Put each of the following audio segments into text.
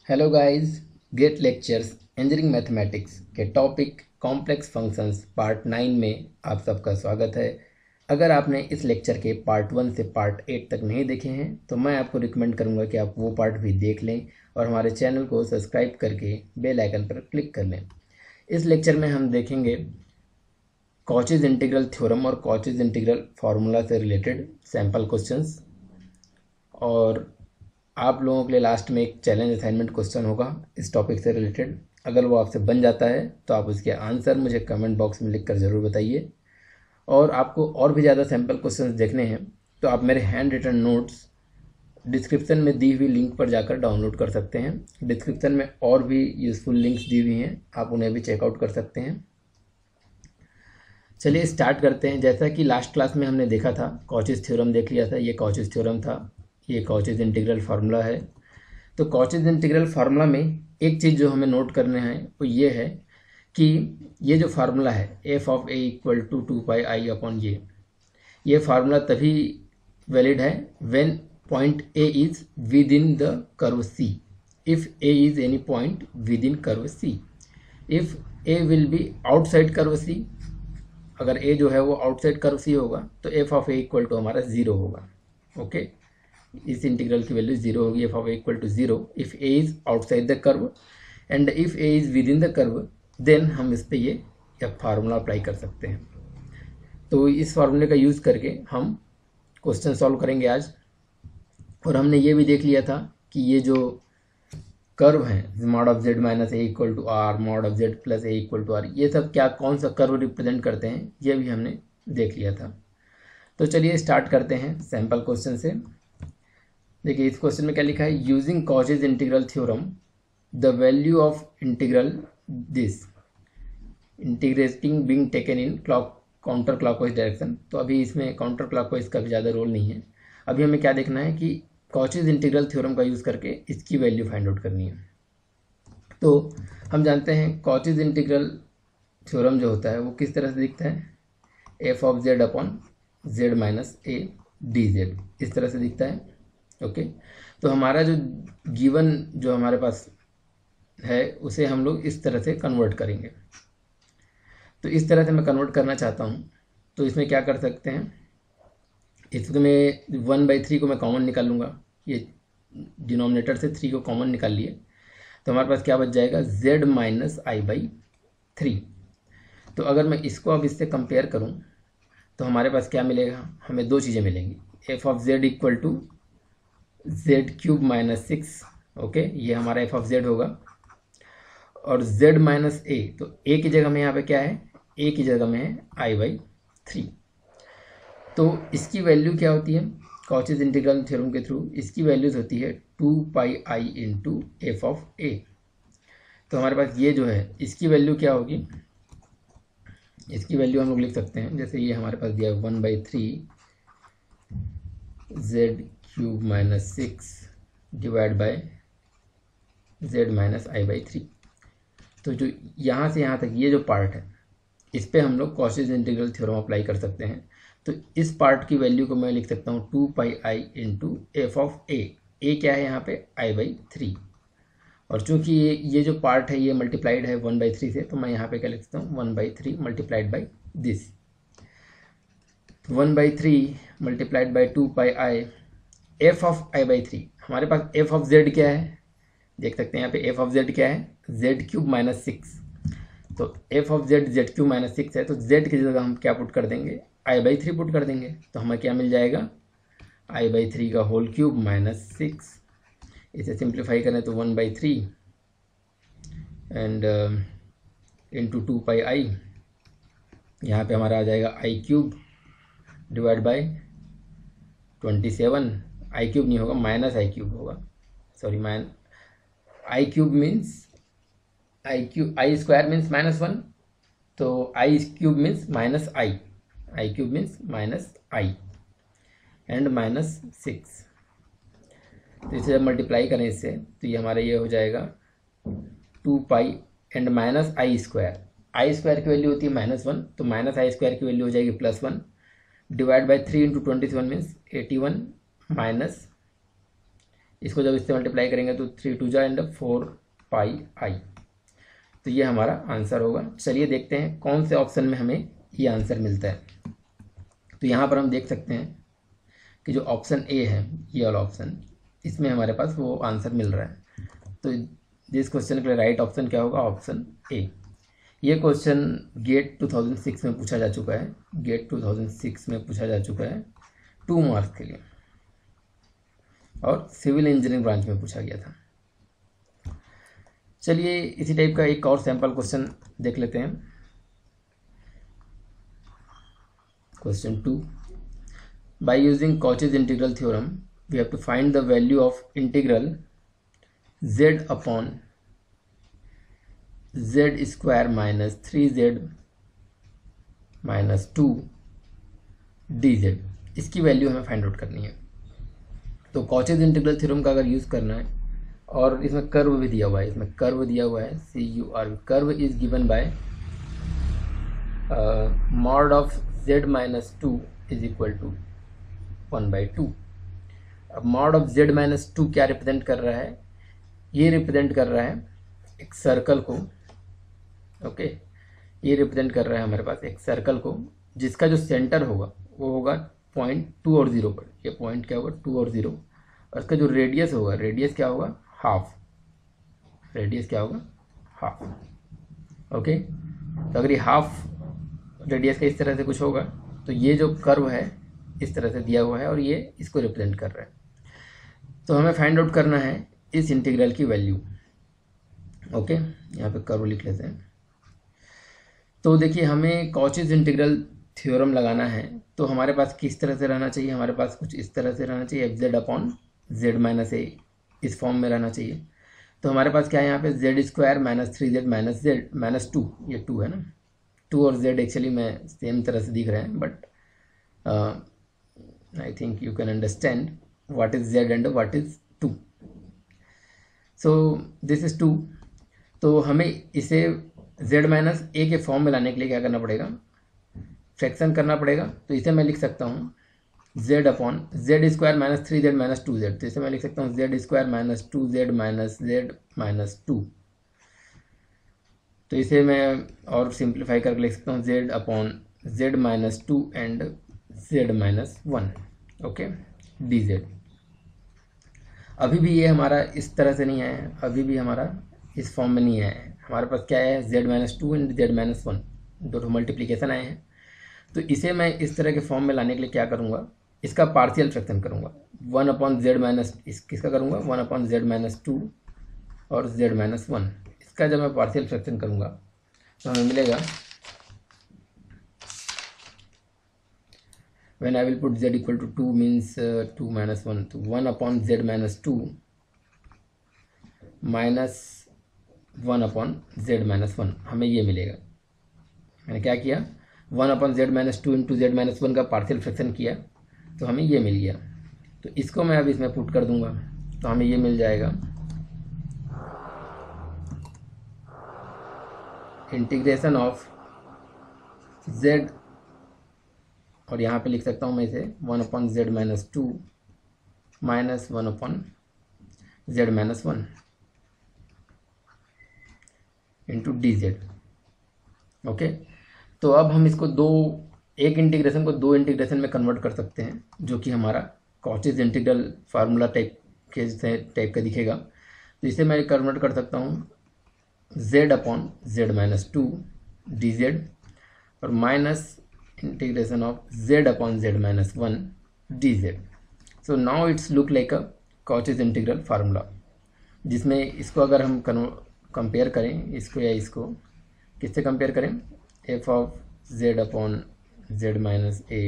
Hello guys, GATE lectures engineering mathematics के topic complex functions part 9 में आप सबका स्वागत है। अगर आपने इस लेक्चर के पार्ट 1 से पार्ट 8 तक नहीं देखे हैं तो मैं आपको रिकमेंड करूंगा कि आप वो पार्ट भी देख लें और हमारे चैनल को सब्सक्राइब करके बेल आइकन पर क्लिक कर लें। इस लेक्चर में हम देखेंगे कॉचीज इंटीग्रल थ्योरम और कॉचीज इंटीग्रल फार्मूला से रिलेटेड सैम्पल क्वेश्चंस, और आप लोगों के लिए लास्ट में एक चैलेंज असाइनमेंट क्वेश्चन होगा इस टॉपिक से रिलेटेड। अगर वो आपसे बन जाता है तो आप उसके आंसर मुझे कमेंट बॉक्स में लिखकर ज़रूर बताइए। और आपको और भी ज़्यादा सैम्पल क्वेश्चंस देखने हैं तो आप मेरे हैंड रिटन नोट्स डिस्क्रिप्शन में दी हुई लिंक पर जाकर डाउनलोड कर सकते हैं। डिस्क्रिप्शन में और भी यूज़फुल लिंक्स दी हुई हैं, आप उन्हें भी चेकआउट कर सकते हैं। चलिए स्टार्ट करते हैं। जैसा कि लास्ट क्लास में हमने देखा था, कॉचीज थ्योरम देख लिया था। ये कॉचीज थ्योरम था, ये कॉचीज इंटीग्रल फार्मूला है। तो कॉचीज इंटीग्रल फार्मूला में एक चीज़ जो हमें नोट करना है वो ये है कि ये जो फार्मूला है F of A equal to 2πi upon ये फार्मूला तभी वैलिड है when point A is within the curve C. If A is any point within curve C, if A will be outside curve C, अगर A जो है वो outside curve C होगा तो f of A equal to हमारा 0 होगा। Okay, इस integral की वैल्यू 0 होगी। F of A equal to 0 if A is outside the curve and if A is within the curve, then हम इस पे ये फार्मूला अप्लाई कर सकते हैं। तो इस फार्मूले का यूज़ करके हम क्वेश्चन सॉल्व करेंगे आज। और हमने ये भी देख लिया था कि ये जो कर्व है mod of z minus a equal to r, mod of z plus a equal to r, ये सब क्या कौन सा कर्व रिप्रेजेंट करते हैं ये भी हमने देख लिया था। तो चलिए स्टार्ट करते हैं सैम्पल क्वेश्चन से। देखिए इस क्वेश्चन में क्या लिखा है, using Cauchy's integral theorem the value of integral this integrating being taken in counter clockwise direction. तो अभी इसमें काउंटर क्लॉकवाइज का भी ज़्यादा रोल नहीं है। अभी हमें क्या देखना है कि कॉचीज इंटीग्रल थ्योरम का यूज़ करके इसकी वैल्यू फाइंड आउट करनी है। तो हम जानते हैं कॉचीज इंटीग्रल थ्योरम जो होता है वो किस तरह से दिखता है, F of Z upon Z minus A D Z, इस तरह से दिखता है। ओके, तो हमारा जो गिवन जो हमारे पास है उसे हम लोग इस तरह से कन्वर्ट करेंगे। तो इस तरह से मैं कन्वर्ट करना चाहता हूँ, तो इसमें क्या कर सकते हैं, इसमें 1/3 को मैं कॉमन निकाल लूँगा। ये डिनोमिनेटर से 3 को कॉमन निकाल लिए तो हमारे पास क्या बच जाएगा, z माइनस i/3। तो अगर मैं इसको अब इससे कंपेयर करूँ तो हमारे पास क्या मिलेगा, हमें दो चीज़ें मिलेंगी। F of z equal to z³ minus 6, okay, ये हमारा एफ ऑफ जेड होगा। और z माइनस ए, तो a की जगह में यहाँ पे क्या है, a की जगह में है i/3। तो इसकी वैल्यू क्या होती है कॉचीज इंटीग्रल थ्योरम के थ्रू, इसकी वैल्यूज होती है 2πi इंटू एफ ऑफ ए। तो हमारे पास ये जो है इसकी वैल्यू क्या होगी, इसकी वैल्यू हम लोग लिख सकते हैं, जैसे ये हमारे पास दिया 1/3 z³ minus 6 divide by z minus i/3। तो जो यहाँ से यहाँ तक ये जो पार्ट है इस पे हम लोग कॉचीज इंटीग्रल थ्योरम अप्लाई कर सकते हैं। तो इस पार्ट की वैल्यू को मैं लिख सकता हूँ 2πi इंटू एफ ऑफ ए। ए क्या है यहाँ पे i/3, और चूंकि ये जो पार्ट है ये मल्टीप्लाइड है 1/3 से, तो मैं यहाँ पे क्या लिख सकता हूँ 1/3 multiplied by this, 1/3 multiplied by 2πi F of i/3। हमारे पास एफ ऑफ जेड क्या है, देख सकते हैं यहाँ पे एफ ऑफ जेड क्या है, z³ माइनस 6। तो f of Z z³ minus 6 है, तो z की जगह हम क्या पुट कर देंगे, i/3 पुट कर देंगे। तो हमें क्या मिल जाएगा, i/3 का होल क्यूब माइनस 6। इसे सिंप्लीफाई करें तो 1/3 एंड इंटू 2πi, यहाँ पे हमारा आ जाएगा i³ डिवाइड बाई 27। i³ नहीं होगा, माइनस i³ होगा, sorry i³ means i square means -1, तो i³ means minus i³ means minus i and minus 6। तो इसे जब मल्टीप्लाई करें इससे तो ये हमारा ये हो जाएगा 2π and minus i square. i square की वैल्यू होती है -1, तो माइनस i स्क्वायर की वैल्यू हो जाएगी +1 divide by 3 into 27 means 81 minus इसको जब इससे मल्टीप्लाई करेंगे तो 3 2 जा एंड 4 पाई आई। तो ये हमारा आंसर होगा। चलिए देखते हैं कौन से ऑप्शन में हमें ये आंसर मिलता है। तो यहाँ पर हम देख सकते हैं कि जो ऑप्शन ए है, ये वाला ऑप्शन, इसमें हमारे पास वो आंसर मिल रहा है। तो जिस क्वेश्चन के लिए राइट ऑप्शन क्या होगा? Option A. ये क्वेश्चन गेट 2006 में पूछा जा चुका है, गेट 2006 में पूछा जा चुका है 2 मार्क्स के लिए, और सिविल इंजीनियरिंग ब्रांच में पूछा गया था। चलिए इसी टाइप का एक और सैंपल क्वेश्चन देख लेते हैं। Question 2, by using Cauchy's integral theorem we have to find the value of integral z upon z square minus 3z minus 2 dz। इसकी वैल्यू हमें फाइंड आउट करनी है। तो कॉचीज इंटीग्रल थ्योरम का अगर यूज़ करना है, और इसमें कर्व भी दिया हुआ है, इसमें कर्व दिया हुआ है CURV, curve is given by mod of z minus 2 is equal to 1/2। अब मॉड ऑफ z माइनस 2 क्या रिप्रेजेंट कर रहा है? ये रिप्रेजेंट कर रहा है एक सर्कल को, ओके, ये रिप्रेजेंट कर रहा है हमारे पास एक सर्कल को, जिसका जो सेंटर होगा वो होगा पॉइंट 2 और 0 पर। ये पॉइंट क्या होगा? 2 और 0, और इसका जो रेडियस होगा, रेडियस क्या होगा? हाफ। रेडियस क्या होगा? हाफ। ओके, तो अगर ये हाफ रेडियस का इस तरह से कुछ होगा, तो ये जो कर्व है इस तरह से दिया हुआ है और ये इसको रिप्रेजेंट कर रहा है। तो हमें फाइंड आउट करना है इस इंटीग्रल की वैल्यू। ओके, यहाँ पे कर्व लिख लेते हैं। तो देखिए, हमें कॉचीज इंटीग्रल थ्योरम लगाना है, तो हमारे पास किस तरह से रहना चाहिए? हमारे पास कुछ इस तरह से रहना चाहिए, fz upon z minus a, इस फॉर्म में रहना चाहिए। तो हमारे पास क्या है यहाँ पे? z square minus 3z minus z minus 2, ये 2 है ना, 2 और z एक्चुअली में सेम तरह से दिख रहे हैं, but I think you can understand what is z and what is 2। So this is 2। तो हमें इसे z माइनस a के फॉर्म में लाने के लिए क्या करना पड़ेगा? फ्रैक्शन करना पड़ेगा। तो इसे मैं लिख सकता हूँ z upon z square minus 3z minus 2z। तो इसे मैं लिख सकता हूँ z square minus 2z minus z minus 2। तो इसे मैं और सिंप्लीफाई करके लिख सकता हूँ z upon z minus 2 and z minus 1, okay, dz। अभी भी ये हमारा इस तरह से नहीं आया है, अभी भी हमारा इस फॉर्म में नहीं आया है। हमारे पास क्या है? z minus 2 and z minus 1, दो मल्टीप्लीकेशन आए हैं। तो इसे मैं इस तरह के फॉर्म में लाने के लिए क्या करूँगा? इसका पार्शियल फ्रैक्शन करूँगा। 1 अपॉन z माइनस, किसका करूँगा? 1 अपॉन z माइनस 2 और z माइनस 1। इसका जब मैं पार्शियल फ्रैक्शन करूँगा तो हमें मिलेगा, when I will put z equal to 2 means 2 minus 1, तो 1 upon z minus 2 minus 1 upon z minus 1, हमें ये मिलेगा। मैंने क्या किया? 1 upon z minus 2 into z minus 1 का पार्शियल फ्रैक्शन किया, तो हमें ये मिल गया। तो इसको मैं अब इसमें पुट कर दूंगा, तो हमें ये मिल जाएगा इंटीग्रेशन ऑफ z, और यहाँ पे लिख सकता हूँ मैं इसे 1 upon z minus 2 minus 1 upon z minus 1 into dz। Okay, तो अब हम इसको एक इंटीग्रेशन को दो इंटीग्रेशन में कन्वर्ट कर सकते हैं, जो कि हमारा कॉचीज इंटीग्रल फार्मूला टाइप का दिखेगा। तो इसे मैं कन्वर्ट कर सकता हूँ z upon z minus 2 dz और minus integration of z upon z minus 1 dz। So now it's look like a Cauchy's integral formula, जिसमें इसको अगर हम कंपेयर करें, इसको या इसको किससे कंपेयर करें? f of z upon z minus a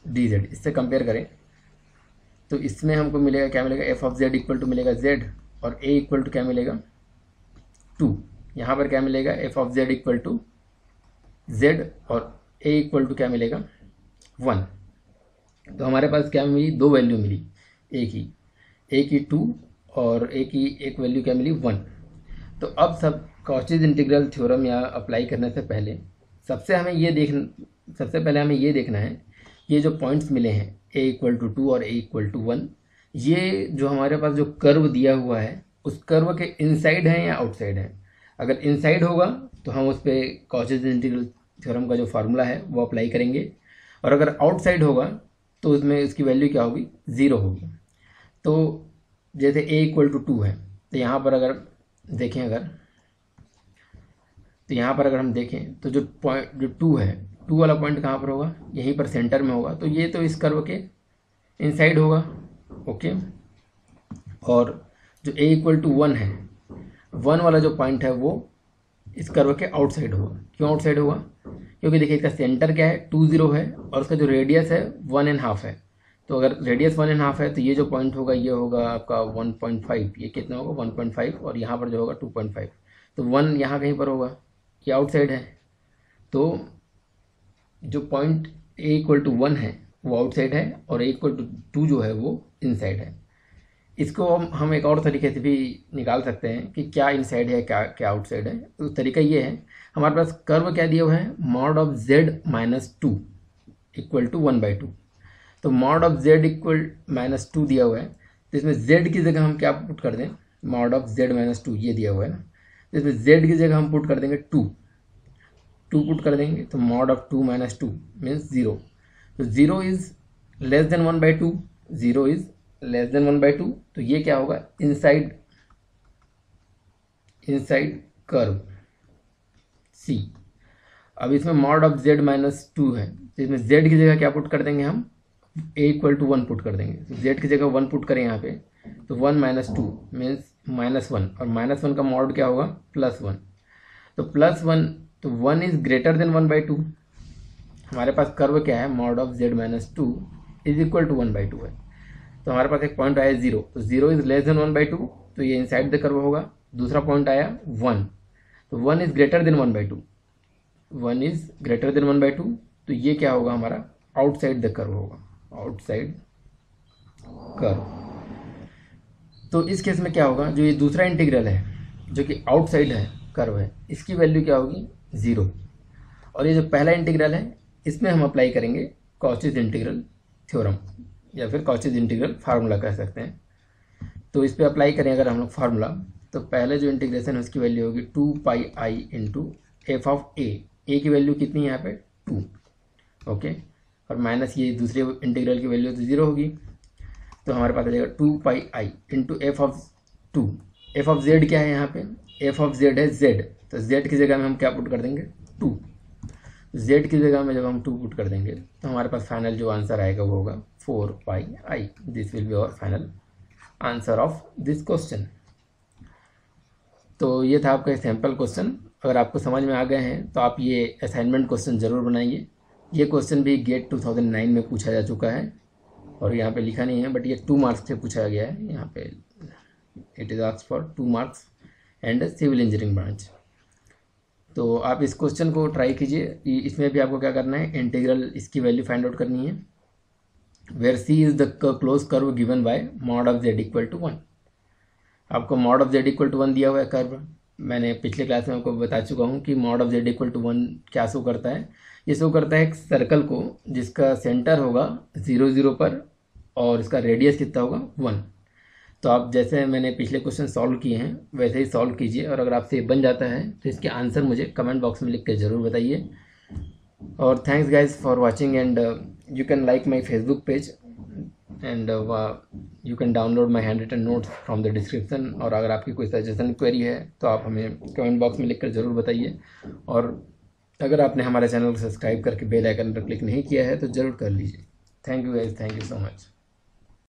dz, इससे कंपेयर करें तो इसमें हमको मिलेगा, क्या मिलेगा? f of z equal to मिलेगा z और a इक्वल टू क्या मिलेगा? 2। यहाँ पर क्या मिलेगा? f of z equal to z और a इक्वल टू क्या मिलेगा? 1। तो हमारे पास क्या मिली? दो वैल्यू मिली, a की 2 और a की एक वैल्यू क्या मिली? 1। तो अब सब कॉचीज इंटीग्रल थ्योरम या अप्लाई करने से पहले सबसे पहले हमें ये देखना है, ये जो पॉइंट्स मिले हैं a इक्वल टू 2 और a इक्वल टू 1, ये जो हमारे पास जो कर्व दिया हुआ है उस कर्व के इनसाइड है या आउटसाइड है। अगर इनसाइड होगा तो हम उस पर कॉचीज इंटीग्रल थ्योरम का जो फार्मूला है वो अप्लाई करेंगे, और अगर आउटसाइड होगा तो उसमें इसकी वैल्यू क्या होगी, 0 होगी। तो जैसे a=2 है, तो यहाँ पर अगर देखें तो यहाँ पर अगर हम देखें तो जो पॉइंट जो 2 है, 2 वाला पॉइंट कहाँ पर होगा, यहीं पर सेंटर में होगा। तो ये तो इस कर्व के इनसाइड होगा, ओके। और जो a=1 है, 1 वाला जो पॉइंट है वो इस कर्व के आउटसाइड होगा। क्यों आउटसाइड होगा, क्योंकि देखिए इसका सेंटर क्या है, 2 0 है, और उसका जो रेडियस है 1.5 है। तो अगर रेडियस 1.5 है तो ये जो पॉइंट होगा ये होगा आपका 1.5, ये कितना होगा 1.5, और यहाँ पर जो होगा 2.5। तो 1 यहाँ कहीं पर होगा, ये आउटसाइड है। तो जो पॉइंट a=1 है वो आउटसाइड है, और a=2 जो है वो इनसाइड है। इसको हम एक और तरीके से भी निकाल सकते हैं कि क्या इनसाइड है क्या आउटसाइड है। तो तरीका ये है, हमारे पास कर्व क्या दिया हुआ है, mod of z - 2 = 1/2। तो mod of z - 2 दिया हुआ है, तो इसमें z की जगह हम क्या पुट कर दें, mod of z - 2 ये दिया हुआ है ना, तो इसमें z की जगह हम पुट कर देंगे 2 पुट कर देंगे। तो mod of 2 - 2 मीन्स 0। तो 0 is less than 1/2, 0 is less than 1/2। तो ये क्या होगा, इनसाइड कर्व C। अब इसमें mod of z - 2 है, तो इसमें z की जगह क्या पुट कर देंगे हम, a=1 पुट कर देंगे। तो z की जगह 1 पुट करें यहाँ पे, तो 1 - 2 मीन्स -1, और -1 का मॉड क्या होगा, +1। तो +1, तो 1 इज ग्रेटर देन 1/2। हमारे पास कर्व क्या है, mod of z - 2 = 1/2 है। तो हमारे पास एक पॉइंट आया 0, तो 0 इज लेस देन 1/2, तो ये इनसाइड द कर्व होगा। दूसरा पॉइंट आया 1, तो 1 is greater than 1/2, 1 is greater than 1/2, तो ये क्या होगा, हमारा आउटसाइड द कर्व होगा, आउटसाइड कर्व। तो इस केस में क्या होगा, जो ये दूसरा इंटीग्रल है जो कि आउटसाइड है कर्व है, इसकी वैल्यू क्या होगी, 0। और ये जो पहला इंटीग्रल है इसमें हम अप्लाई करेंगे कॉचीज इंटीग्रल थ्योरम, या फिर कॉचीज इंटीग्रल फार्मूला कह सकते हैं। तो इस पर अप्लाई करें अगर हम लोग फार्मूला, तो पहले जो इंटीग्रेशन है उसकी वैल्यू होगी 2πi × f ऑफ a की वैल्यू कितनी है यहाँ पे 2, ओके। और माइनस ये दूसरे इंटीग्रल की वैल्यू तो 0 होगी। तो हमारे पास आ जाएगा 2πi × f of 2। f of z क्या है यहाँ पे, f ऑफ z है z, तो z की जगह में हम क्या पुट कर देंगे 2। z की जगह में जब हम 2 पुट कर देंगे तो हमारे पास फाइनल जो आंसर आएगा वो होगा 4πi। This will be our final answer of this question. तो ये था आपका सैम्पल क्वेश्चन। अगर आपको समझ में आ गए हैं तो आप ये असाइनमेंट क्वेश्चन ज़रूर बनाइए। ये क्वेश्चन भी गेट 2009 में पूछा जा चुका है, और यहाँ पे लिखा नहीं है, बट ये 2 मार्क्स से पूछा गया है। यहाँ पे it is asked for 2 marks and civil engineering branch. तो आप इस क्वेश्चन को ट्राई कीजिए। इसमें भी आपको क्या करना है, इंटीग्रल इसकी वैल्यू फाइंड आउट करनी है। Where C is the close curve given by mod of z = 1। आपको mod of z = 1 दिया हुआ है कर्व। मैंने पिछले क्लास में आपको बता चुका हूँ कि mod of z = 1 क्या शो करता है। ये शो करता है एक सर्कल को जिसका सेंटर होगा 0 0 पर, और इसका रेडियस कितना होगा 1। तो आप जैसे मैंने पिछले क्वेश्चन सॉल्व किए हैं वैसे ही सॉल्व कीजिए, और अगर आपसे बन जाता है तो इसके आंसर मुझे कमेंट बॉक्स में लिख के ज़रूर बताइए। और thanks guys for watching, and you can like my Facebook page, and you can download my hand written notes from the description. और अगर आपकी कोई सजेशन क्वेरी है तो आप हमें कमेंट बॉक्स में लिख कर ज़रूर बताइए। और अगर आपने हमारे चैनल को सब्सक्राइब करके बेल आइकन पर क्लिक नहीं किया है तो ज़रूर कर लीजिए। Thank you guys, thank you so much.